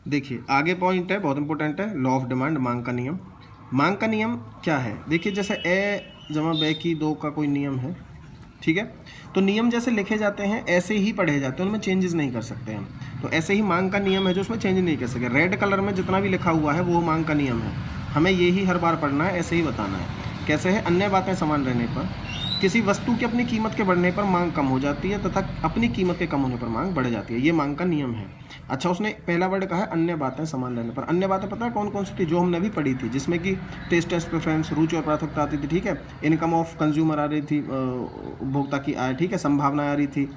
देखिए आगे पॉइंट है, बहुत इंपॉर्टेंट है, लॉ ऑफ डिमांड, मांग का नियम। मांग का नियम क्या है? देखिए जैसे ए जमा बे की दो का कोई नियम है, ठीक है, तो नियम जैसे लिखे जाते हैं ऐसे ही पढ़े जाते हैं, उनमें चेंजेस नहीं कर सकते हम। तो ऐसे ही मांग का नियम है जो उसमें चेंज नहीं कर सके। रेड कलर में जितना भी लिखा हुआ है वो मांग का नियम है, हमें ये ही हर बार पढ़ना है, ऐसे ही बताना है। कैसे है? अन्य बातें समान रहने पर किसी वस्तु की अपनी कीमत के बढ़ने पर मांग कम हो जाती है तथा अपनी कीमत के कम होने पर मांग बढ़ जाती है, ये मांग का नियम है। अच्छा, उसने पहला वर्ड कहा है अन्य बातें समान रहने पर। अन्य बातें पता है कौन कौन सी थी? जो हमने अभी पढ़ी थी, जिसमें कि टेस्ट प्रेफरेंस, रुचि और प्राथमिकता आती थी, ठीक है, इनकम ऑफ कंज्यूमर आ रही थी, उपभोक्ता की आय, ठीक है, संभावना आ रही थी,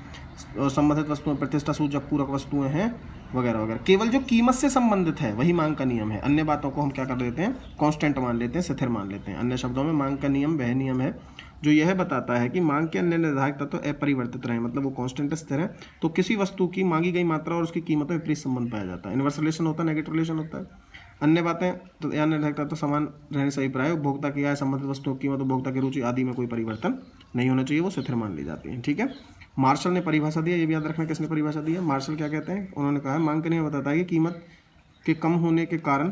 संबंधित वस्तुएं प्रतिष्ठा सूचक पूरक वस्तुएं हैं, वगैरह वगैरह। केवल जो कीमत से संबंधित है वही मांग का नियम है। अन्य बातों को हम क्या कर देते हैं? कांस्टेंट मान लेते हैं, स्थिर मान लेते हैं। अन्य शब्दों में मांग का नियम वह नियम है जो यह बताता है कि मांग के अन्य निर्धारक तत्व अपरिवर्तित रहे, मतलब वो कांस्टेंट स्थिर है। तो किसी वस्तु की मांगी गई मात्रा और उसकी कीमत में विपरीत संबंध पाया जाता है। इनवर्स रिलेशन होता है, नेगेटिव रिलेशन होता है। अन्य बातें तो या निर्धारक तत्व समान रहने से अभिप्राय उपभोक्ता की आय, संबंधित वस्तुओं की कीमत, उपभोक्ता की रुचि आदि में कोई परिवर्तन नहीं होना चाहिए, वो स्थिर मान ली जाती है, ठीक है। मार्शल ने परिभाषा दी है, ये भी याद रखना किसने परिभाषा दी है। मार्शल क्या कहते हैं? उन्होंने कहा है मांग के नियम बताता है कि कीमत के कम होने के कारण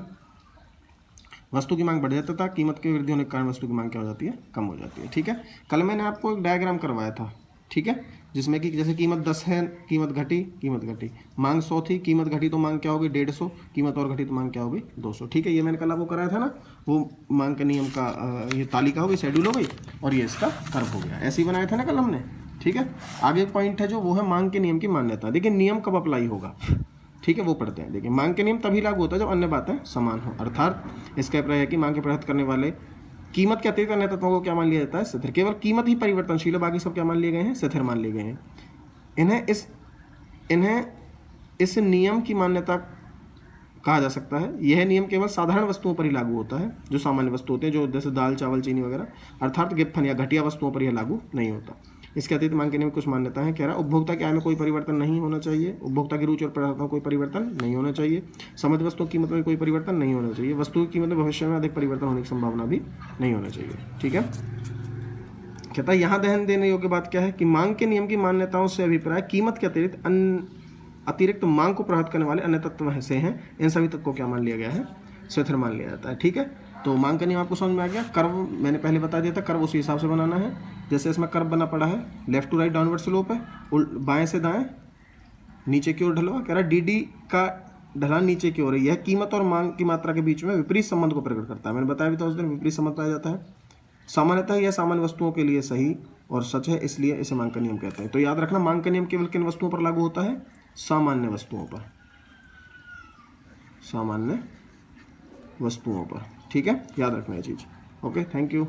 वस्तु की मांग बढ़ जाती है तथा कीमत की वृद्धि होने के कारण वस्तु की मांग क्या हो जाती है? कम हो जाती है, ठीक है। कल मैंने आपको एक डायग्राम करवाया था, ठीक है, जिसमें कि जैसे कीमत 10 है, कीमत घटी, मांग 100 थी, कीमत घटी तो मांग क्या होगी? 150, कीमत और घटी तो मांग क्या होगी? 200, ठीक है। ये मैंने कल आपको कराया था ना, वो मांग के नियम का ये तालिका हो गई, शेड्यूल हो गई, और ये इसका कर्व हो गया। ऐसे ही बनाया था ना कल हमने, ठीक है। आगे एक पॉइंट है जो वो है मांग के नियम की मान्यता। देखिए नियम कब अप्लाई होगा, ठीक है, वो पढ़ते हैं। देखिए मांग के नियम तभी लागू होता है जब अन्य बातें समान हो, अर्थात इसका अभिप्राय है कि मांग के प्रभावित करने वाले कीमत के अतिरिक्त अन्य तत्वों को क्या मान लिया जाता है? स्थिर। केवल कीमत ही परिवर्तनशील है, बाकी सब क्या मान लिए गए हैं? स्थिर मान लिए गए हैं। इन्हें इस नियम की मान्यता कहा जा सकता है। यह नियम केवल साधारण वस्तुओं पर ही लागू होता है, जो सामान्य वस्तु होते हैं, जो जैसे दाल, चावल, चीनी वगैरह, अर्थात गिफ्ट या घटिया वस्तुओं पर यह लागू नहीं होता। इसके अतिरिक्त मांग के नियम कुछ मान्यताएं कह रहा है। उपभोक्ता की आय में कोई परिवर्तन नहीं होना चाहिए, उपभोक्ता की रुचि और प्रदाता में कोई परिवर्तन नहीं होना चाहिए, संबंधित वस्तुओं की कीमत में कोई परिवर्तन नहीं होना चाहिए, वस्तु की कीमत में भविष्य में अधिक परिवर्तन होने की संभावना भी नहीं होना चाहिए, ठीक है। कहता है यहाँ ध्यान देने योग्य बात क्या है कि मांग के नियम की मान्यताओं से अभिप्राय कीमत के अतिरिक्त मांग को प्रभावित करने वाले अन्य तत्व से हैं। इन सभी तत्वों को क्या मान लिया गया है? स्थिर मान लिया जाता है, ठीक है। तो मांग का नियम आपको समझ में आ गया। कर्व मैंने पहले बता दिया था, कर्व उसी हिसाब से बनाना है। जैसे इसमें कर्व बना पड़ा है, left to right downward slope है, बाएं से दाएं नीचे की ओर ढलवा। कह रहा है डी का ढलान नीचे की ओर है। यह कीमत और मांग की मात्रा के बीच में विपरीत संबंध को प्रकट करता है। मैंने बताया भी था उस दिन, विपरीत संबंध पाया जाता है। सामान्यतः यह सामान्य वस्तुओं के लिए सही और सच है, इसलिए इसे मांग का नियम कहते हैं। तो याद रखना, मांग का नियम केवल किन वस्तुओं पर लागू होता है? सामान्य वस्तुओं पर, सामान्य वस्तुओं पर, ठीक है, याद रखना ये चीज़। Okay, thank you.